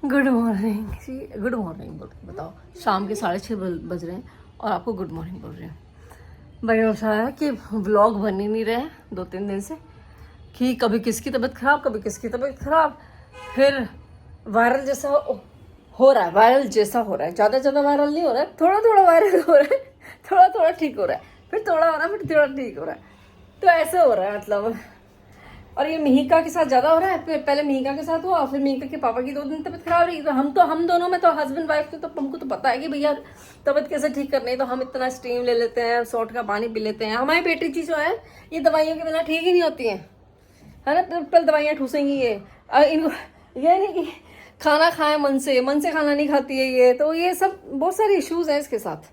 Good morning जी, good morning बोल बताओ। शाम के 6:30 बज रहे हैं और आपको गुड मॉर्निंग बोल रहे हैं। भाई ऐसा है कि व्लॉग बन ही नहीं रहे 2-3 दिन से, कि कभी किसकी तबीयत खराब, कभी किसकी तबीयत खराब, फिर वायरल जैसा हो रहा है, वायरल जैसा हो रहा है। ज़्यादा वायरल नहीं हो रहा है, थोड़ा थोड़ा वायरल हो रहा है, थोड़ा थोड़ा ठीक हो रहा है, फिर थोड़ा हो रहा है, फिर थोड़ा ठीक हो रहा है। तो ऐसे हो रहा है मतलब। और ये मिहिका के साथ ज्यादा हो रहा है, फिर पहले मिहिका के साथ हुआ, फिर मिहिका के पापा की 2 दिन तबीयत खराब रही। तो हम दोनों में तो हस्बैंड वाइफ तो हमको तो पता है कि भैया तबीयत कैसे ठीक करनी है। तो हम इतना स्टीम ले लेते हैं, सॉल्ट का पानी पी लेते हैं। हमारी बेटी चीज जो है ये दवाइयों के बिना ठीक ही नहीं होती है ना। पहले दवाइयाँ ठूसेंगी ये, इनको ये नहीं कि खाना खाए मन से खाना नहीं खाती है ये। तो ये सब बहुत सारे इश्यूज हैं इसके साथ।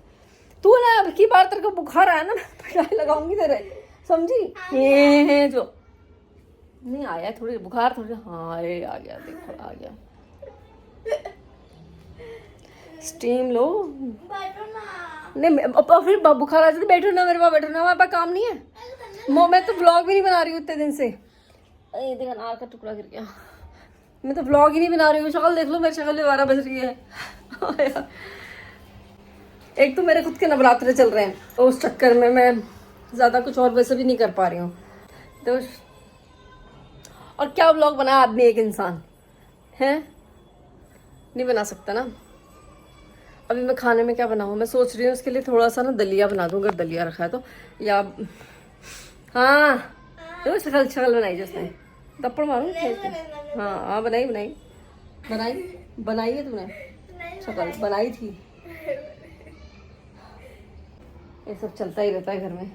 तू ना अब की बार तेरे को बुखार आया ना, पिटाई लगाऊंगी तेरे, समझी? ये जो नहीं आया, थोड़ी बुखार थोड़ी, हाँ ये आ गया, देखो आ गया। स्टीम लो नहीं, फिर बुखार आ जाता। बैठो ना मेरे पास, बैठो ना, हमारे पास काम नहीं है। मैं तो व्लॉग भी नहीं बना रही हूँ इतने दिन से। ये देखा नार का टुकड़ा गिर गया। मैं तो व्लॉग ही नहीं बना रही हूँ। शक्ल देख लो, मेरी शक्ल 12 बज रही है। एक तो मेरे खुद के नवरात्रे चल रहे हैं, तो उस चक्कर में मैं ज़्यादा कुछ और वैसे भी नहीं कर पा रही हूँ। तो और क्या व्लॉग बनाया आदमी, एक इंसान है, नहीं बना सकता ना। अभी मैं खाने में क्या बनाऊँ, मैं सोच रही हूँ उसके लिए थोड़ा सा ना दलिया बना दूँ, अगर दलिया रखा है तो। या हाँ, देखो शक्ल बनाई जो उसने, थप्पड़ मारूँ। हाँ हाँ, बनाई है तुमने, शक्ल बनाई थी। ये सब चलता ही रहता है घर में।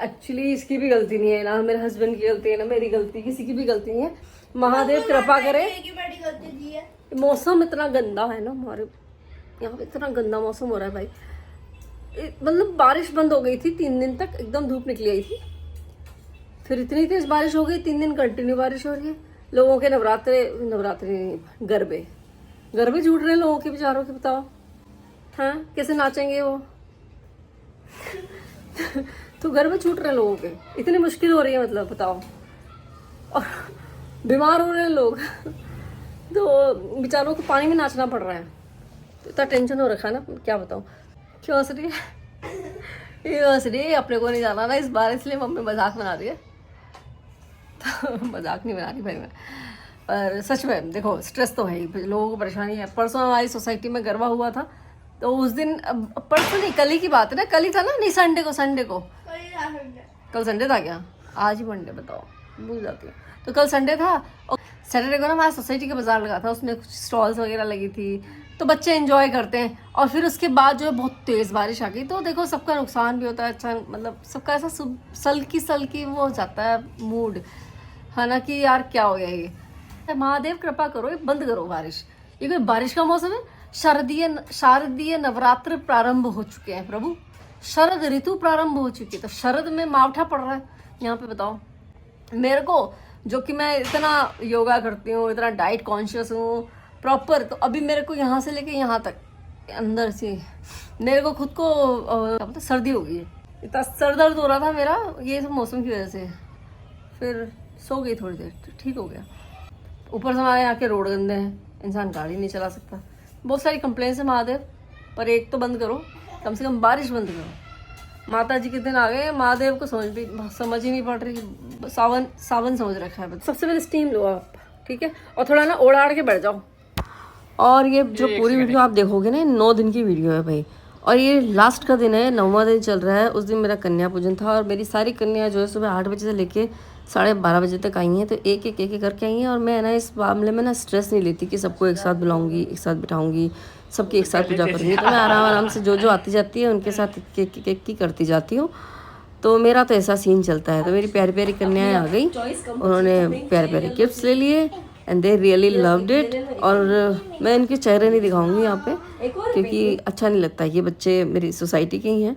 एक्चुअली इसकी भी गलती नहीं है ना, मेरे हस्बैंड की गलती है ना मेरी गलती, किसी की भी गलती नहीं है। महादेव कृपा करे। मौसम इतना गंदा है ना हमारे यहाँ पे, इतना गंदा मौसम हो रहा है भाई। मतलब बारिश बंद हो गई थी 3 दिन तक, एकदम धूप निकली आई थी, फिर इतनी तेज बारिश हो गई, 3 दिन कंटिन्यू बारिश हो रही है। लोगों के नवरात्रे गरबे झूठ रहे हैं लोगों के, बेचारों के, बताओ हाँ कैसे नाचेंगे वो। तो घर में छूट रहे हैं लोगों के, इतनी मुश्किल हो रही है मतलब, बताओ। और बीमार हो रहे हैं लोग, तो बेचारों को पानी में नाचना पड़ रहा है। तो इतना टेंशन हो रखा है ना, क्या बताऊँ। क्यों हंस रही है? ये हंस रही है, अपने को नहीं जाना ना इस बार, इसलिए मम्मी मजाक बना रही है। तो मजाक नहीं बना रही भाई मैं, पर सच में देखो स्ट्रेस तो है ही, लोगों को परेशानी है। परसों हमारी सोसाइटी में गरबा हुआ था, तो उस दिन, परसों नहीं कल ही की बात है ना, कल ही था ना, नहीं संडे को कल संडे था क्या, आज ही मंडे, बताओ भूल जाती हूँ। तो कल संडे था और सैटरडे को ना हमारे सोसाइटी का बाजार लगा था, उसमें कुछ स्टॉल्स वगैरह लगी थी, तो बच्चे एंजॉय करते हैं। और फिर उसके बाद जो है बहुत तेज़ बारिश आ गई, तो देखो सबका नुकसान भी होता है। अच्छा मतलब सबका ऐसा सल्की वो हो जाता है मूड, है ना, कि यार क्या हो गया ये। महादेव कृपा करो, ये बंद करो बारिश। ये कोई बारिश का मौसम है? शारदीय नवरात्र प्रारंभ हो चुके हैं प्रभु, शरद ऋतु प्रारंभ हो चुकी है। तो शरद में मावठा पड़ रहा है यहाँ पे, बताओ। मेरे को जो कि मैं इतना योगा करती हूँ, इतना डाइट कॉन्शियस हूँ प्रॉपर, तो अभी मेरे को यहाँ से लेके यहाँ तक अंदर से मेरे को खुद को सर्दी हो गई है। इतना सर दर्द हो रहा था मेरा ये सब मौसम की वजह से। फिर सो गई थोड़ी देर, तो ठीक हो गया। ऊपर से हमारे यहाँ के रोड गंदे हैं, इंसान गाड़ी नहीं चला सकता। बहुत सारी कंप्लेंट्स है महादेव, पर एक तो बंद करो, कम से कम बारिश बंद करो। माता जी के दिन आ गए, महादेव को समझ ही नहीं पड़ रही। सावन समझ रखा है। सबसे पहले स्टीम लो आप, ठीक है, और थोड़ा ना ओढ़ आड़ के बैठ जाओ। और ये जो पूरी वीडियो आप देखोगे ना, 9 दिन की वीडियो है भाई, और ये लास्ट का दिन है, 9वां दिन चल रहा है। उस दिन मेरा कन्या पूजन था, और मेरी सारी कन्या जो है सुबह 8 बजे से लेके 12:30 बजे तक आई हैं। तो एक एक करके आई हैं। और मैं ना इस मामले में ना स्ट्रेस नहीं लेती कि सबको एक साथ बुलाऊंगी, एक साथ बिठाऊंगी, सबकी एक साथ पूजा करूँगी। तो मैं आराम से जो आती जाती है उनके साथ एक की करती जाती हूँ। तो मेरा तो ऐसा सीन चलता है। तो मेरी प्यारी प्यारी कन्याएं आ गई, उन्होंने प्यारे प्यारे गिफ्ट्स ले लिए, and they really loved it. और मैं इनके चेहरे नहीं दिखाऊंगी यहाँ पे, क्योंकि अच्छा नहीं लगता। ये बच्चे मेरी सोसाइटी के ही हैं,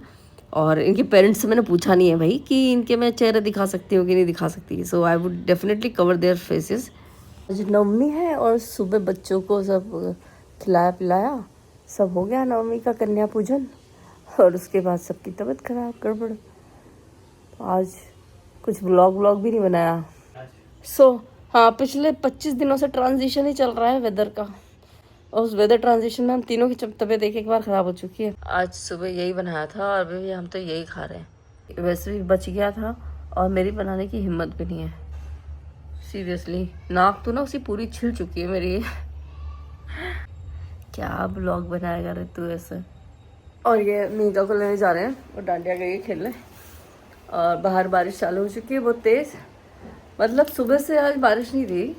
और इनके पेरेंट्स से मैंने पूछा नहीं है भाई कि इनके मैं चेहरे दिखा सकती हूँ कि नहीं दिखा सकती। So I would definitely cover their faces. आज नवमी है, और सुबह बच्चों को सब खिलाया पिलाया, सब हो गया नवमी का कन्या पूजन। और उसके बाद सबकी तबीयत खराब, गड़बड़। आज कुछ व्लॉग भी नहीं बनाया। हाँ, पिछले 25 दिनों से ट्रांजिशन ही चल रहा है वेदर का। और उस वेदर ट्रांजिशन में हम तीनों की तबीयत एक बार ख़राब हो चुकी है। आज सुबह यही बनाया था और अभी हम तो यही खा रहे हैं। वैसे भी बच गया था और मेरी बनाने की हिम्मत भी नहीं है सीरियसली। नाक तो ना उसी पूरी छिल चुकी है मेरी। क्या ब्लॉग बनाएगा रे तू ऐसे। और ये मीका को लेने जा रहे हैं और डांडिया गई खेलने। और बाहर बारिश चालू हो चुकी है बहुत तेज़। मतलब सुबह से आज बारिश नहीं थी,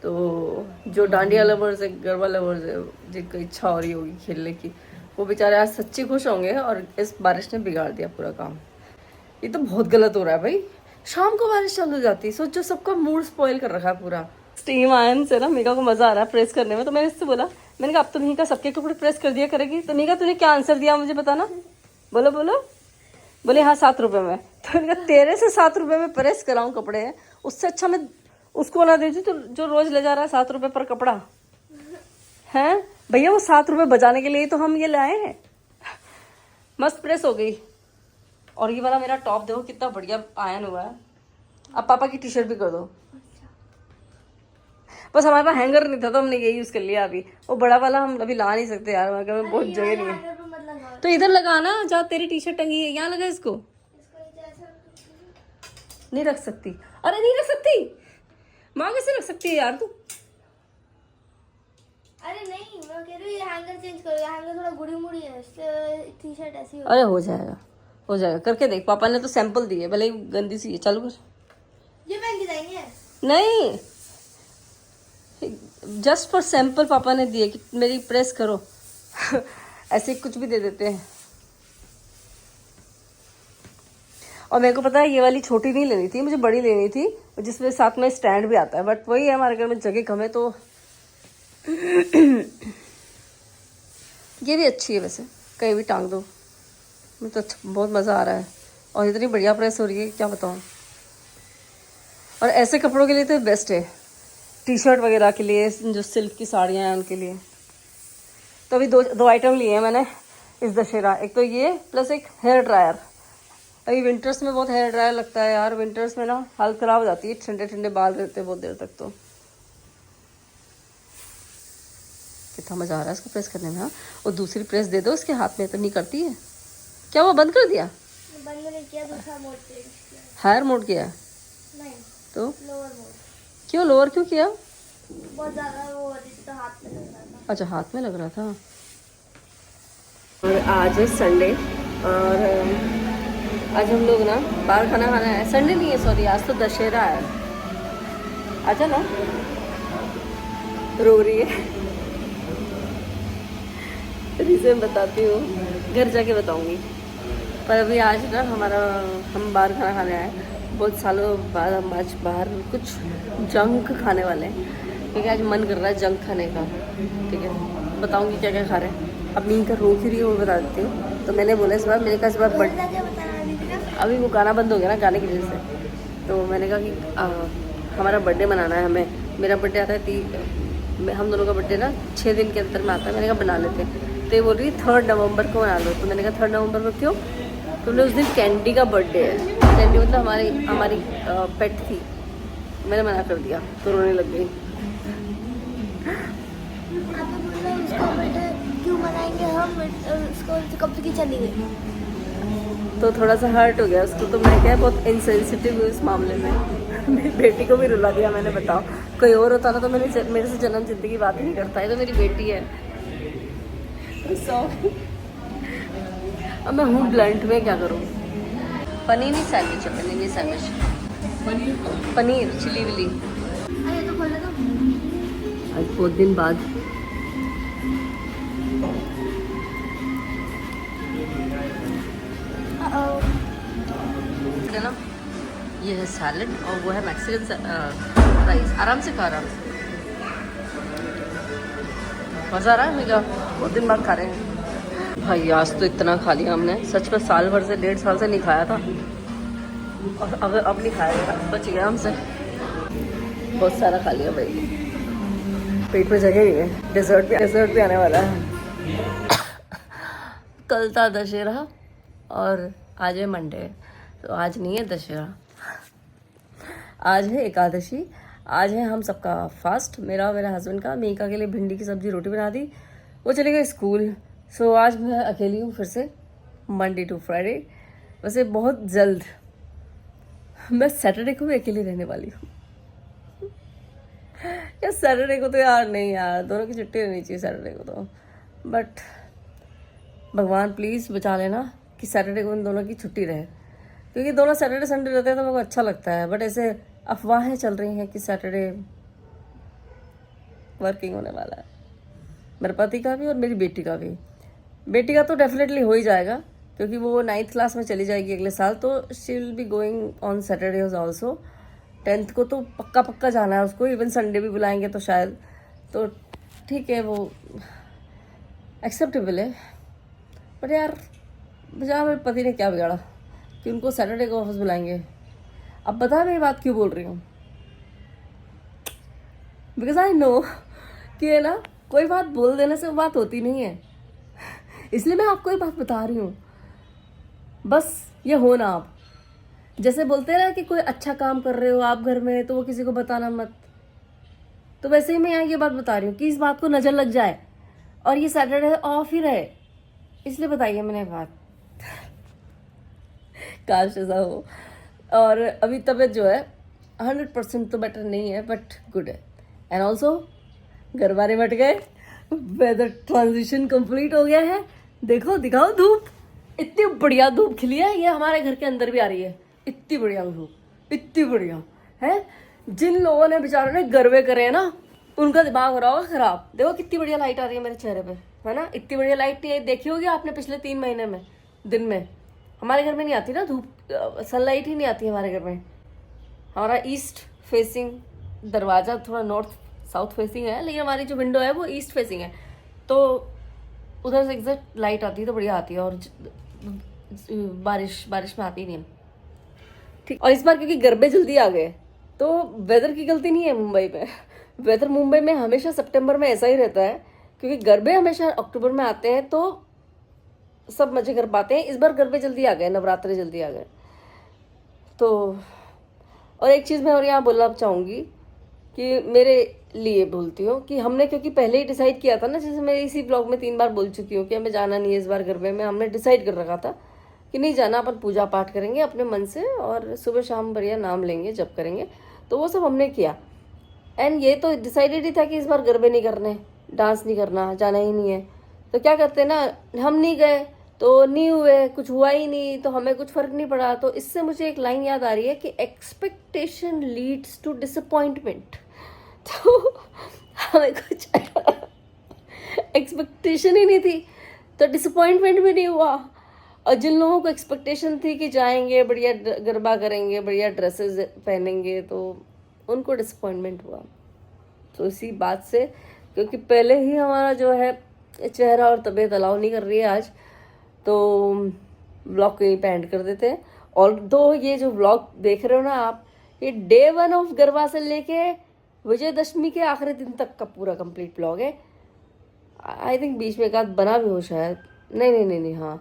तो जो डांडिया लवर्स है, गरबा लवर्स है, जिनको इच्छा हो रही होगी खेलने की, वो बेचारे आज सच्ची खुश होंगे। और इस बारिश ने बिगाड़ दिया पूरा काम। ये तो बहुत गलत हो रहा है भाई, शाम को बारिश चालू हो जाती है। सोचो, सबका मूड स्पॉइल कर रखा है पूरा। स्टीम आयन से ना मीका को मजा आ रहा है प्रेस करने में। तो मैंने इससे बोला, मैंने कहा अब तो मीका सबके कपड़े प्रेस कर दिया करेगी। तो मीका तूने क्या आंसर दिया मुझे बताना। बोलो बोलो। बोले हाँ 7 रुपए में। तो मैंने कहा तेरे से 7 रुपए में प्रेस कराऊं कपड़े, उससे अच्छा मैं उसको ना दे तो जो रोज ले जा रहा है 7 रुपए पर कपड़ा है। भैया वो 7 रुपए बचाने के लिए तो हम ये लाए हैं। मस्त प्रेस हो गई। और ये वाला मेरा टॉप देखो कितना बढ़िया आयन हुआ है। अब पापा की टी शर्ट भी कर दो। बस हमारे पास हैंगर नहीं था तो हमने ये यूज कर लिया। अभी वो बड़ा वाला हम अभी ला नहीं सकते यार, हमारे घर में बहुत जगह नहीं है। तो इधर लगाना जहाँ तेरी टी शर्ट टंगी है, यहाँ लगा इसको। नहीं रख सकती। अरे नहीं रख सकती, माँ कैसे रख सकती है यार तू। अरे नहीं, मैं कह रही हूँ हैंगर चेंज करो, हैंगर थोड़ा गुड़ी मुड़ी है, टी शर्ट ऐसी हो। अरे हो जाएगा, हो जाएगा, करके देख। पापा ने तो सैंपल दिए, भले ही गंदी सी है। चालू कर। ये पहन के जाएंगे? नहीं, जस्ट फॉर सैंपल पापा ने दिए कि मेरी प्रेस करो। ऐसे कुछ भी दे देते हैं। और मेरे को पता है ये वाली छोटी नहीं लेनी थी, मुझे बड़ी लेनी थी जिसमें साथ में स्टैंड भी आता है। बट वही है, हमारे घर में जगह कम है तो ये भी अच्छी है वैसे, कहीं भी टांग दो। मुझे तो अच्छा, बहुत मज़ा आ रहा है। और इतनी बढ़िया प्रेस हो रही है क्या बताऊँ। और ऐसे कपड़ों के लिए तो बेस्ट है, टी शर्ट वगैरह के लिए, जो सिल्क की साड़ियाँ हैं उनके लिए। तो अभी दो आइटम लिए हैं मैंने इस दशहरा। एक तो ये प्लस एक हेयर ड्रायर। अभी विंटर्स में बहुत हेयर ड्रायर लगता है यार। विंटर्स में ना हालत ख़राब हो जाती है, ठंडे ठंडे बाल रहते हैं बहुत देर तक। तो कितना मज़ा आ रहा है इसको प्रेस करने में। हाँ, और दूसरी प्रेस दे दो इसके हाथ में तो नहीं करती है क्या। वो बंद कर दिया? बंद नहीं किया, दूसरा मोड चेंज किया। हायर मोड किया है? नहीं, तो लोअर मोड। क्यों लोअर क्यों किया? बहुत ज़्यादा वो हो रही थी तो हाथ में लग रहा था। अच्छा, हाथ में लग रहा था। और आज है संडे और आज हम लोग ना बाहर खाना खाना है। संडे नहीं है, सॉरी, आज तो दशहरा है। आजा ना, रो रही है। रीज़न बताती हूँ, घर जाके बताऊँगी। पर अभी आज ना हम बाहर खाना खाने आए। बहुत सालों बाद हम आज बाहर कुछ जंक खाने वाले हैं, क्योंकि आज मन कर रहा है जंक खाने का। ठीक है, बताऊँगी क्या क्या खा रहे हैं। अब मीन का रो ही रही है, वो बता देती हूँ। तो मैंने बोला इस बार, मेरे पास बार अभी वो गाना बंद हो गया ना गाने की वजह से। तो मैंने कहा कि हमारा बर्थडे मनाना है हमें। मेरा बर्थडे आता है हम दोनों का बर्थडे ना 6 दिन के अंदर में आता है। मैंने कहा बना लेते। तो ये बोल रही 3 नवंबर को बना लो। तो मैंने कहा 3 नवंबर को क्यों? तो उस दिन कैंडी का बर्थडे है। कैंडी मतलब हमारी पेट थी। मैंने मना कर दिया तो रोने लग गई। क्यों मनाएंगे हम, उसको कब की चली गई तो थोड़ा सा हर्ट हो गया उसको। तो मैं क्या बहुत इनसेंसिटिव हूँ इस मामले में। मेरी बेटी को भी रुला दिया मैंने। बताओ, कोई और होता ना तो मेरे से जन्म जिंदगी बात ही नहीं करता है। तो मेरी बेटी है। अब मैं हूँ ब्लंट में, क्या करूँ। पनीर सैंडविच है, पनीर सैंडविच, पनीर चिली विली। अरे तो खोलो तो। आज बहुत दिन बाद है ना। ये है सैलड और वो है मैक्सिकन राइस। आराम से खा, आराम से। मज़ा आ रहा है मेरा, बहुत दिन बाद खा रहे हैं भाई। आज तो इतना खा लिया हमने, सच में साल भर से 1.5 साल से नहीं खाया था। और अगर अब नहीं खाया बच गया हमसे। बहुत सारा खा लिया भाई, पेट में जगह नहीं है। डेजर्ट भी आने वाला है। कल था दशहरा और आज है मंडे। तो आज नहीं है दशहरा, आज है एकादशी। आज है हम सबका फास्ट, मेरा और मेरे हस्बैंड का। मीका के लिए भिंडी की सब्जी रोटी बना दी, वो चले गए स्कूल। सो आज मैं अकेली हूँ फिर से, मंडे टू फ्राइडे। वैसे बहुत जल्द मैं सैटरडे को भी अकेली रहने वाली हूँ। यार सैटरडे को तो यार नहीं यार, दोनों की छुट्टी रहनी चाहिए सैटरडे को तो। बट भगवान प्लीज़ बचा लेना कि सैटरडे को इन दोनों की छुट्टी रहे, क्योंकि दोनों सैटरडे संडे रहते हैं तो मेरे को अच्छा लगता है। बट ऐसे अफवाहें चल रही हैं कि सैटरडे वर्किंग होने वाला है, मेरे पति का भी और मेरी बेटी का भी। बेटी का तो डेफिनेटली हो ही जाएगा, क्योंकि वो 9th क्लास में चली जाएगी अगले साल, तो she will be going on Saturdays also. 10th को तो पक्का पक्का जाना है उसको, इवन संडे भी बुलाएंगे तो शायद, तो ठीक है, वो एक्सेप्टेबल है। बट यार मुझे मेरे पति ने क्या बिगाड़ा कि उनको सैटरडे को ऑफिस बुलाएंगे। अब बता मैं ये बात क्यों बोल रही हूँ, बिकॉज आई नो कि है ना, कोई बात बोल देने से वो बात होती नहीं है। इसलिए मैं आपको ये बात बता रही हूँ, बस ये हो ना। आप जैसे बोलते हैं ना कि कोई अच्छा काम कर रहे हो आप घर में तो वो किसी को बताना मत, तो वैसे ही मैं यहाँ ये बात बता रही हूँ कि इस बात को नज़र लग जाए और ये सैटरडे ऑफ ही रहे, इसलिए बताइए मैंने बात। काश ऐसा हो। और अभी तबीयत जो है 100% तो बेटर नहीं है, बट गुड है। एंड ऑल्सो घर बारे बट गए, वेदर ट्रांजिशन कंप्लीट हो गया है। देखो दिखाओ धूप, इतनी बढ़िया धूप खिली है, ये हमारे घर के अंदर भी आ रही है। इतनी बढ़िया धूप, इतनी बढ़िया है। जिन लोगों ने बेचारों ने गरबे करे हैं ना, उनका दिमाग हो रहा होगा खराब। देखो कितनी बढ़िया लाइट आ रही है मेरे चेहरे पे, है ना। इतनी बढ़िया लाइट नहीं देखी होगी आपने पिछले 3 महीने में दिन में। हमारे घर में नहीं आती ना धूप, सनलाइट ही नहीं आती हमारे घर में। हमारा ईस्ट फेसिंग दरवाज़ा थोड़ा नॉर्थ साउथ फेसिंग है, लेकिन हमारी जो विंडो है वो ईस्ट फेसिंग है, तो उधर से एग्जैक्ट लाइट आती है तो बढ़िया आती है। और बारिश में आती नहीं है, ठीक। और इस बार क्योंकि गरबे जल्दी आ गए, तो वेदर की गलती नहीं है मुंबई में। वेदर मुंबई में हमेशा सितंबर में ऐसा ही रहता है, क्योंकि गरबे हमेशा अक्टूबर में आते हैं तो सब मजे कर पाते हैं। इस बार गरबे जल्दी आ गए, नवरात्रे जल्दी आ गए तो। और एक चीज़ मैं और यहाँ बोलना चाहूँगी कि मेरे लिए बोलती हूँ कि हमने क्योंकि पहले ही डिसाइड किया था ना, जैसे मैं इसी ब्लॉग में 3 बार बोल चुकी हूँ कि हमें जाना नहीं है इस बार गरबे में। हमने डिसाइड कर रखा था कि नहीं जाना, अपन पूजा पाठ करेंगे अपने मन से और सुबह शाम बढ़िया नाम लेंगे, जब करेंगे, तो वो सब हमने किया। एंड ये तो डिसाइडेड ही था कि इस बार गरबे नहीं करने, डांस नहीं करना, जाना ही नहीं है। तो क्या करते ना, हम नहीं गए तो नहीं हुए, कुछ हुआ ही नहीं, तो हमें कुछ फर्क नहीं पड़ा। तो इससे मुझे एक लाइन याद आ रही है कि एक्सपेक्टेशन लीड्स टू डिसअपॉइंटमेंट। तो हमें कुछ एक्सपेक्टेशन ही नहीं थी तो डिसअपॉइंटमेंट भी नहीं हुआ। और जिन लोगों को एक्सपेक्टेशन थी कि जाएंगे बढ़िया गरबा करेंगे, बढ़िया ड्रेसेस पहनेंगे, तो उनको डिसअपॉइंटमेंट हुआ। तो इसी बात से, क्योंकि पहले ही हमारा जो है चेहरा और तबीयत अलाउ नहीं कर रही है आज, तो व्लॉग को यहीं पे एंड कर देते हैं। और दो ये जो व्लॉग देख रहे हो ना आप, ये डे 1 ऑफ गरबा से लेके विजयदशमी के आखिरी दिन तक का पूरा कंप्लीट व्लॉग है। आई थिंक बीच में एक आध बना भी हो शायद, नहीं, हाँ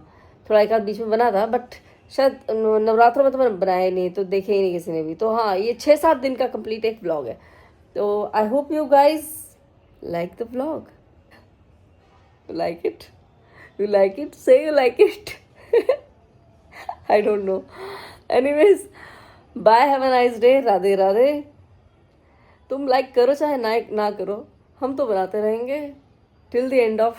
थोड़ा एक आध बीच में बना था, बट शायद नवरात्रों में तो मैंने बनाया ही नहीं, तो देखे ही नहीं किसी ने भी। तो हाँ, ये 6-7 दिन का कंप्लीट एक व्लॉग है। तो I hope you guys like the vlog, like it, you like it, say you like it. I don't know. Anyways, bye, have a nice day, Radhe Radhe. तुम लाइक करो चाहे ना करो, हम तो बनाते रहेंगे till the end of